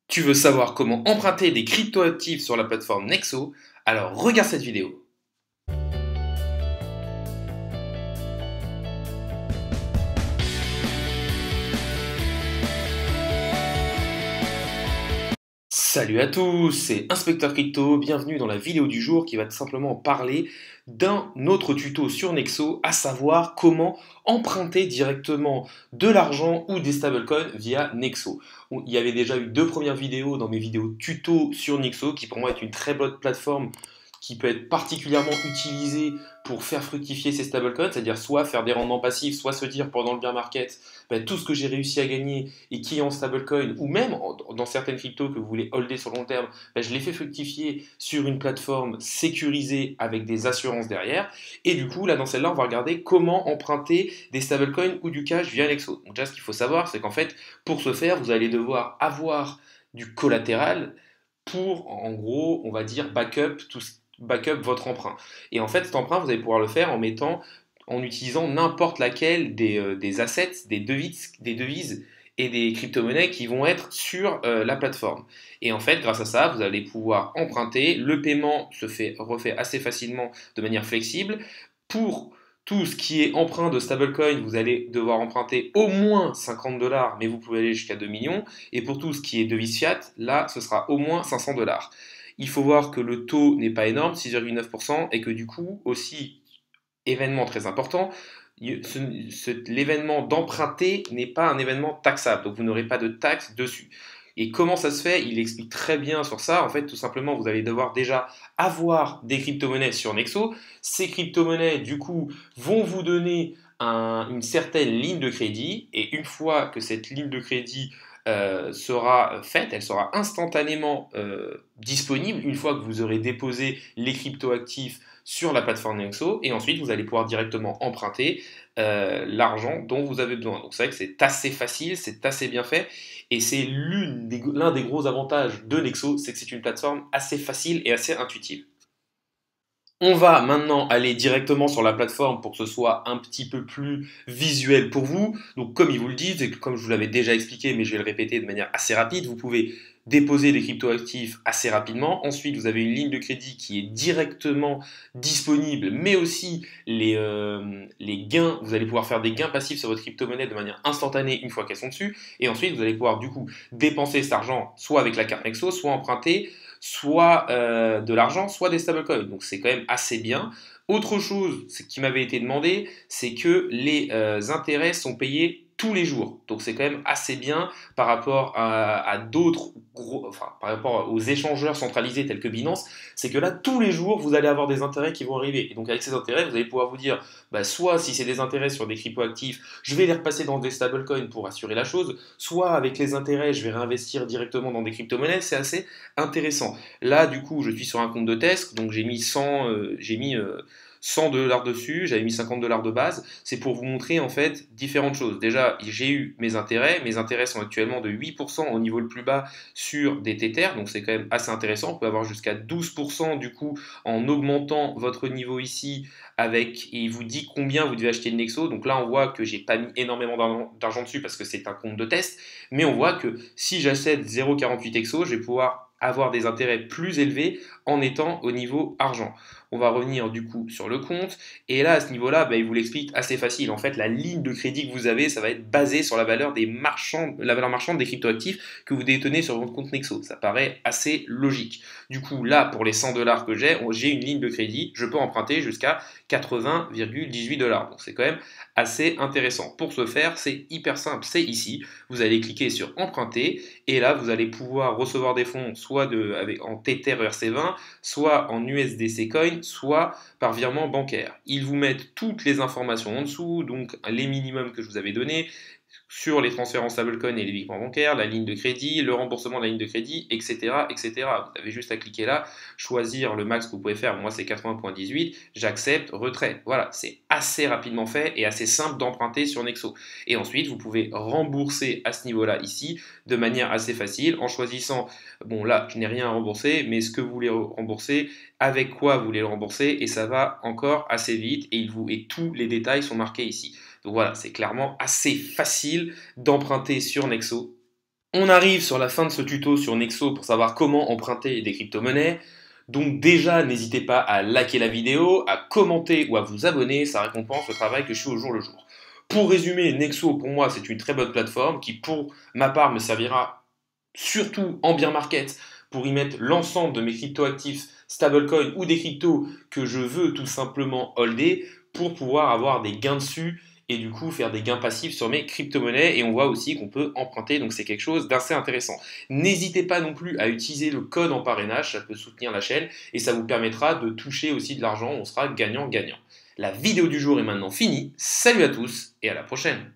Tu veux savoir comment emprunter des cryptoactifs sur la plateforme Nexo? Alors regarde cette vidéo. Salut à tous, c'est Inspecteur Crypto, bienvenue dans la vidéo du jour qui va tout simplement parler d'un autre tuto sur Nexo, à savoir comment emprunter directement de l'argent ou des stablecoins via Nexo. Il y avait déjà eu deux premières vidéos dans mes vidéos tuto sur Nexo, qui pour moi est une très bonne plateforme qui peut être particulièrement utilisée pour faire fructifier ses stablecoins, c'est-à-dire soit faire des rendements passifs, soit se dire pendant le bear market, ben, tout ce que j'ai réussi à gagner et qui est en stablecoin, ou même dans certaines cryptos que vous voulez holder sur long terme, ben, je les fais fructifier sur une plateforme sécurisée avec des assurances derrière. Et du coup, là dans celle-là, on va regarder comment emprunter des stablecoins ou du cash via Nexo. Donc déjà, ce qu'il faut savoir, c'est qu'en fait, pour ce faire, vous allez devoir avoir du collatéral pour, en gros, on va dire, backup votre emprunt. Et en fait, cet emprunt, vous allez pouvoir le faire en utilisant n'importe laquelle des assets, des devises et des crypto-monnaies qui vont être sur la plateforme. Et en fait, grâce à ça, vous allez pouvoir emprunter. Le paiement refait assez facilement de manière flexible. Pour tout ce qui est emprunt de stablecoin, vous allez devoir emprunter au moins 50 dollars, mais vous pouvez aller jusqu'à 2 millions. Et pour tout ce qui est devise fiat, là, ce sera au moins 500 dollars. Il faut voir que le taux n'est pas énorme, 6,9%, et que du coup, aussi, événement très important, l'événement d'emprunter n'est pas un événement taxable, donc vous n'aurez pas de taxe dessus. Et comment ça se fait? Il explique très bien sur ça. En fait, tout simplement, vous allez devoir déjà avoir des crypto-monnaies sur Nexo. Ces crypto-monnaies, du coup, vont vous donner une certaine ligne de crédit. Et une fois que cette ligne de crédit sera faite, elle sera instantanément disponible une fois que vous aurez déposé les cryptoactifs sur la plateforme Nexo, et ensuite vous allez pouvoir directement emprunter l'argent dont vous avez besoin. Donc c'est vrai que c'est assez facile, c'est assez bien fait, et c'est l'un des gros avantages de Nexo, c'est que c'est une plateforme assez facile et assez intuitive. On va maintenant aller directement sur la plateforme pour que ce soit un petit peu plus visuel pour vous. Donc comme ils vous le disent, et comme je vous l'avais déjà expliqué, mais je vais le répéter de manière assez rapide, vous pouvez déposer des cryptoactifs assez rapidement. Ensuite, vous avez une ligne de crédit qui est directement disponible, mais aussi les gains, vous allez pouvoir faire des gains passifs sur votre crypto-monnaie de manière instantanée une fois qu'elles sont dessus. Et ensuite, vous allez pouvoir du coup dépenser cet argent soit avec la carte Nexo, soit emprunter, soit de l'argent, soit des stablecoins. Donc c'est quand même assez bien. Autre chose qui m'avait été demandé, c'est que les intérêts sont payés tous les jours. Donc c'est quand même assez bien par rapport à d'autres par rapport aux échangeurs centralisés tels que Binance, c'est que là tous les jours vous allez avoir des intérêts qui vont arriver. Et donc avec ces intérêts, vous allez pouvoir vous dire, bah, soit si c'est des intérêts sur des cryptoactifs, je vais les repasser dans des stablecoins pour assurer la chose, soit avec les intérêts, je vais réinvestir directement dans des crypto-monnaies. C'est assez intéressant. Là, du coup, je suis sur un compte de test, donc j'ai mis 100 dollars dessus, j'avais mis 50 dollars de base. C'est pour vous montrer en fait différentes choses. Déjà, j'ai eu mes intérêts sont actuellement de 8% au niveau le plus bas sur des Tether, donc c'est quand même assez intéressant. Vous pouvez avoir jusqu'à 12% du coup en augmentant votre niveau ici et il vous dit combien vous devez acheter de Nexo. Donc là, on voit que j'ai pas mis énormément d'argent dessus parce que c'est un compte de test, mais on voit que si j'achète 0,48 Exo, je vais pouvoir avoir des intérêts plus élevés en étant au niveau argent. On va revenir du coup sur le compte, et là à ce niveau-là, bah, il vous l'explique assez facile. En fait, la ligne de crédit que vous avez, ça va être basé sur la valeur marchande des cryptoactifs que vous détenez sur votre compte Nexo. Ça paraît assez logique. Du coup, là, pour les 100 dollars que j'ai une ligne de crédit, je peux emprunter jusqu'à 80,18 dollars. Donc c'est quand même assez intéressant. Pour ce faire, c'est hyper simple, c'est ici. Vous allez cliquer sur emprunter, et là vous allez pouvoir recevoir des fonds soit en Tether ERC20, soit en USDC Coin, soit par virement bancaire. Ils vous mettent toutes les informations en dessous, donc les minimums que je vous avais donnés, sur les transferts en stablecoin et les virements bancaires, la ligne de crédit, le remboursement de la ligne de crédit, etc., etc. Vous avez juste à cliquer là, choisir le max que vous pouvez faire. Moi, c'est 80,18. J'accepte, retrait. Voilà, c'est assez rapidement fait et assez simple d'emprunter sur Nexo. Et ensuite, vous pouvez rembourser à ce niveau-là ici de manière assez facile en choisissant, bon là, je n'ai rien à rembourser, mais ce que vous voulez rembourser, avec quoi vous voulez le rembourser, et ça va encore assez vite et tous les détails sont marqués ici. Donc voilà, c'est clairement assez facile d'emprunter sur Nexo. On arrive sur la fin de ce tuto sur Nexo pour savoir comment emprunter des crypto-monnaies. Donc déjà, n'hésitez pas à liker la vidéo, à commenter ou à vous abonner, ça récompense le travail que je fais au jour le jour. Pour résumer, Nexo pour moi c'est une très bonne plateforme qui pour ma part me servira surtout en bear market pour y mettre l'ensemble de mes crypto-actifs, stablecoins ou des cryptos que je veux tout simplement holder pour pouvoir avoir des gains dessus et du coup faire des gains passifs sur mes crypto-monnaies. Et on voit aussi qu'on peut emprunter, donc c'est quelque chose d'assez intéressant. N'hésitez pas non plus à utiliser le code en parrainage, ça peut soutenir la chaîne et ça vous permettra de toucher aussi de l'argent, on sera gagnant-gagnant. La vidéo du jour est maintenant finie, salut à tous et à la prochaine.